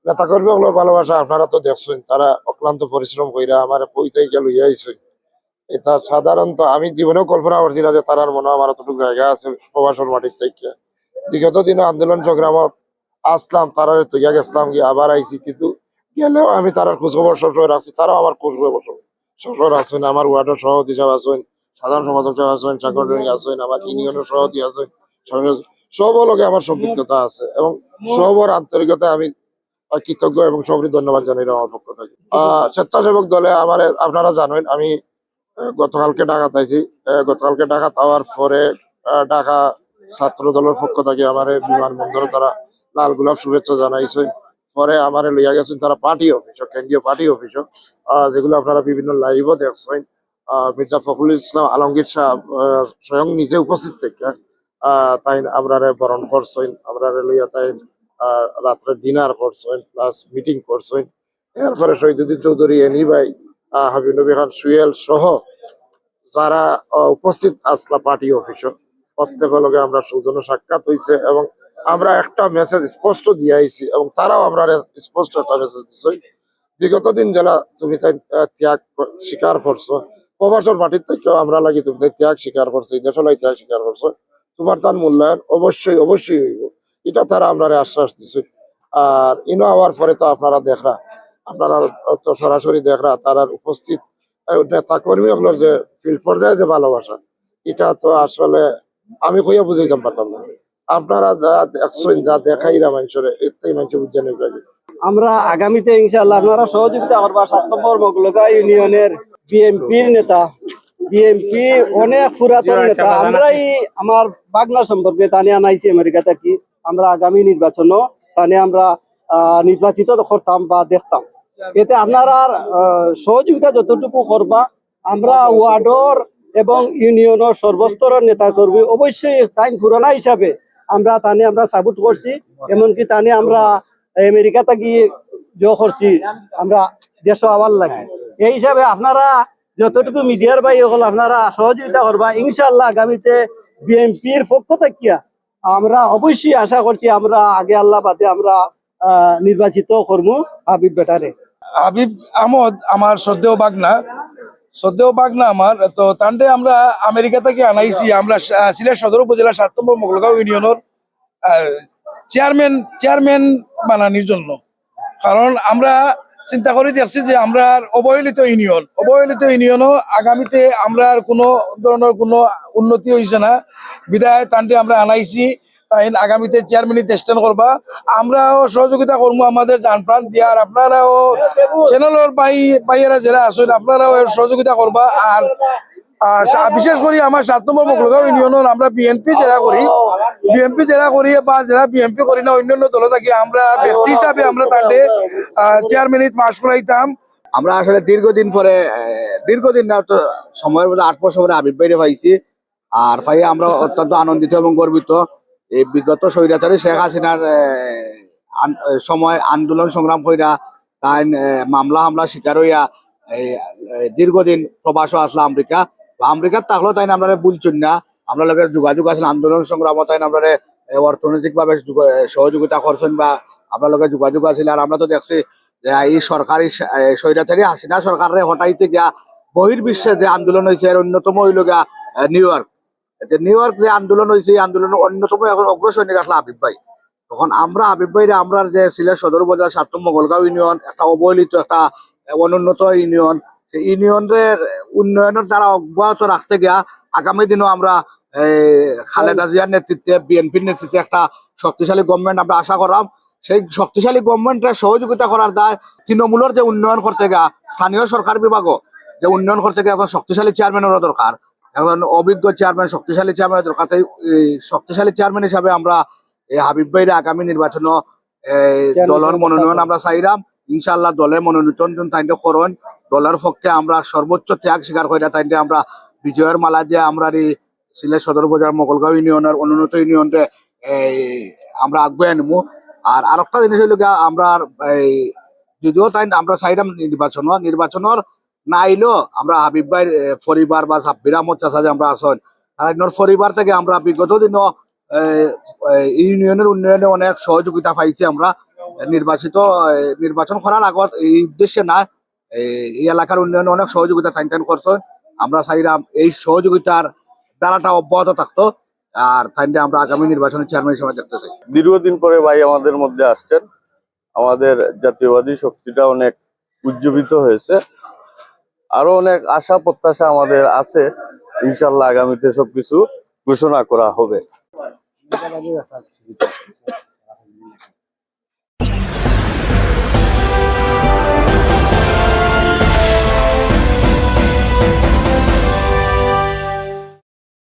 নেতা কর্মী হলোর ভালোবাসা আপনারা তো দেখছেন, তারা অক্লান্ত পরিশ্রম কইরা আমার কই থেকে লইয়া আইছেন। এটা সাধারণত আমি জীবনেও কল্পনা করছি না যে তারার মনে হয় আমার অতটুকু জায়গা আছে প্রবাসর মাটির থেকে। বিগত দিনে আন্দোলন সংগ্রামত আসলাম, তারা তৈয়া গেছিলাম গিয়ে আবার আইছি, কিন্তু গেলেও আমি তারার খোঁজখবর সবসময় রাখছি, তারাও আমার খোঁজখবর সবসময় আছেন। আমার ওয়ার্ডের সভাপতি সাহেব আছেন, সাধারণ সম্পাদক সাহেব আছেন, সাংগঠনিক আছেন, আমার ইউনিয়নের সভাপতি আছেন, সবার লগে আমার সম্পৃক্ততা আছে এবং সবার আন্তরিকতা আমি কৃতজ্ঞ এবং সবরই ধন্যবাদ জানাই আমার পক্ষ থেকে। স্বেচ্ছাসেবক দলে আমার আপনারা জানেন আমি গতকালকে ঢাকা আইছি। গতকালকে ঢাকা আওয়ার পরে ঢাকা ছাত্র দলের পক্ষ থেকে আমার বিমানবন্দরে তারা লাল গোলাপ শুভেচ্ছা জানাইছে। পরে আমার লইয়া গেছেন তারা পার্টি অফিস, কেন্দ্রীয় পার্টি অফিস, যেগুলো আপনারা বিভিন্ন লাইভও দেখছেন। মির্জা ফখরুল ইসলাম আলমগীর সাহেব স্বয়ং নিজে উপস্থিত থেকে তাই আমরা বরণ করছেন, আমরা লইয়া তাই রাত্রে ডিনার করছেন, প্লাস মিটিং করছেন। এরপরে শহীদুদ্দিন চৌধুরী এনি ভাই, হাবিব নবী খান সুয়েল সহ যারা উপস্থিত আসলা পার্টি অফিসে, প্রত্যেকের লগে আমরা সৌজন্য সাক্ষাৎ হয়েছে এবং আমরা একটা মেসেজ স্পষ্ট দিয়ে আইছি এবং তারাও আমরা স্পষ্ট একটা মেসেজ দিচ্ছি। বিগত দিন যারা তুমি তাই ত্যাগ স্বীকার করছো, প্রবাসন পার্টির থেকেও আমরা লাগি তুমি তাই ত্যাগ স্বীকার করছো, দেশলাই ত্যাগ স্বীকার করছো, তোমার তার মূল্যায়ন অবশ্যই অবশ্যই হইব, এটা তারা আমরা আশ্বাস দিছে। আর ইনো হওয়ার পরে তো আপনারা দেখরা, আপনারা তো সরাসরি দেখরা তারার উপস্থিত নেতা কর্মী হলোর যে ফিল্ড পর্যায়ে যে ভালোবাসা, এটা তো আসলে আমি কইয়া বুঝাইতাম পারতাম না। আপনারা যা দেখছেন, যা দেখাইরা মানুষের, এতেই মানুষ বুঝে নেবে। আমরা আগামীতে ইনশাআল্লাহ আপনারা সহযোগিতা করবা। 7 নম্বর মগলগা ইউনিয়নের বিএমপির নেতা, বিএমপি অনেক পুরাতন নেতা, আমরাই আমার বাগনা সম্পর্কে তানে আনাইছি আমেরিকা থেকে। আমরা আগামী নির্বাচনও তানে আমরা নির্বাচিত করতাম বা দেখতাম। এতে আপনারা সহযোগিতা যতটুকু করবা, আমরা ওয়ার্ডর এবং ইউনিয়নের সর্বস্তরের নেতা কর্মী অবশ্যই টাইম পুরানা হিসাবে আমরা তানে আমরা সাপোর্ট করছি। এমনকি তানে আমরা আমেরিকাতে গিয়ে করছি, আমরা দেশ আবার লাগে। এই হিসাবে আপনারা যতটুকু মিডিয়ার ভাই হল আপনারা সহযোগিতা করবা। ইনশাআল্লাহ আগামীতে বিএনপির পক্ষ থেকে আমরা অবশ্যই আশা করছি আমরা আগে আল্লাহ বাদে আমরা নির্বাচিত করবো হাবিব বেটারে। হাবিব আহমদ আমার শ্রদ্ধেয় বাগনা আমার তো তান্ডে আমরা আমেরিকা থেকে আনাইছি। আমরা সিলেট সদর উপজেলা 7 নম্বর মোগলগাঁও ইউনিয়নের চেয়ারম্যান বানানোর জন্য। কারণ আমরা চিন্তা করে দেখছি যে আমরা অবহেলিত ইউনিয়নও আগামীতে আমরা কোনো ধরনের কোনো উন্নতি হয়েছে না, বিদায় তান্ডে আমরা আনাইছি। আগামীতে চেয়ারম্যানই চেষ্টা করবা, আমরাও সহযোগিতা করবো আমাদের জান প্রাণ দিয়ে। আর আপনারাও চ্যানেলের ভাইয়েরা যারা আছেন আপনারাও সহযোগিতা করবা। আর বিশেষ করে আমার 7 নম্বর মোগলগাঁও ইউনিয়নের আমরা বিএনপি যারা করি বা যারা বিএনপি করি না অন্যান্য দল থাকি, আমরা ব্যক্তি হিসাবে আমরা তাদের চেয়ারম্যানই পাশ করাইতাম। আমরা আসলে দীর্ঘদিন না তো সময়ের মধ্যে 8 বছর পরে হাবিব ভাইরে পাইছি। আর পাই আমরা অত্যন্ত আনন্দিত এবং গর্বিত। এই বিগত স্বৈরাচারী শেখ হাসিনার সময় আন্দোলন সংগ্রাম কইরা তাই মামলা হামলা শিকার হইয়া দীর্ঘদিন প্রবাস আসলাম আমেরিকার থাকলেও তাই আমরা বুঝছেন না, আমরা লোকের যোগাযোগ আছে আন্দোলন সংগ্রাম, তাই আমরা অর্থনৈতিক ভাবে সহযোগিতা করছেন বা আমরা লোকের যোগাযোগ আছে। আর আমরা তো দেখছি যে এই সরকারি স্বৈরাচারী হাসিনা সরকারের হটাইতে গিয়া বহির্বিশ্বে যে আন্দোলন হয়েছে এর অন্যতম হইল গিয়া নিউ ইয়র্ক যে আন্দোলন হয়েছে, এই আন্দোলনের অন্যতম এখন অগ্রসৈনিক আসলে হাবিব ভাই। তখন আমরা হাবিব ভাইরা আমরা যে সিলেট সদর উপজেলা 7 নম্বর মোগলগাঁও ইউনিয়ন একটা অবহেলিত একটা অনুন্নত ইউনিয়ন, সেই ইউনিয়নের উন্নয়নের দ্বারা অব্যাহত রাখতে গিয়া আগামী দিনও আমরা খালেদা জিয়ার নেতৃত্বে বিএনপির নেতৃত্বে একটা শক্তিশালী গভর্নমেন্ট আমরা আশা করলাম। সেই শক্তিশালী গভর্নমেন্টের সহযোগিতা করার দায় তৃণমূলের যে উন্নয়ন করতে গিয়া স্থানীয় সরকার বিভাগও যে উন্নয়ন করতে গিয়ে এখন শক্তিশালী চেয়ারম্যানেরও দরকার, এখন অভিজ্ঞ চেয়ারম্যান শক্তিশালী চেয়ারম্যানের দরকার। তাই শক্তিশালী চেয়ারম্যান হিসাবে আমরা এই হাবিব ভাইরা আগামী নির্বাচন দলের মনোনয়ন আমরা চাইলাম। ইনশাআল্লাহ দলের মনোনয়ন তাইতে করুন, দলের পক্ষে আমরা সর্বোচ্চ ত্যাগ স্বীকার করে তাইতে আমরা বিজয়ের মালা দিয়ে আমরা এই সিলেট সদর উপজেলার মোগলগাঁও ইউনিয়নের অনুন্নত ইউনিয়নকে আমরা আগুয়ে আনবো। আর আরেকটা জিনিস হইল আমরা যদিও তাই আমরা চাইলাম নির্বাচনের না আইলেও আমরা হাবিব ভাইয়ের পরিবার বা সাব্বির আহমদ চাচা যে আমরা আসেন তার পরিবার থেকে আমরা বিগত দিনও ইউনিয়নের উন্নয়নে অনেক সহযোগিতা পাইছি আমরা। নির্বাচন করার আগত এই উদ্দেশ্যে না, এই এলাকার উন্নয়নে অনেক সহযোগিতা টাইন করছেন। আমরা চাইলাম এই সহযোগিতার দ্বারাটা অব্যাহত থাকতো, আর তাইলে আমরা আগামী নির্বাচনে চেয়ারম্যান হিসেবে দেখতে চাই। দীর্ঘদিন পরে ভাই আমাদের মধ্যে আসছেন, আমাদের জাতীয়বাদী শক্তিটা অনেক উজ্জীবিত হয়েছে। আরো অনেক আশা প্রত্যাশা আমাদের আছে, ইনশাল্লাহ আগামীতে সবকিছু ঘোষণা করা হবে।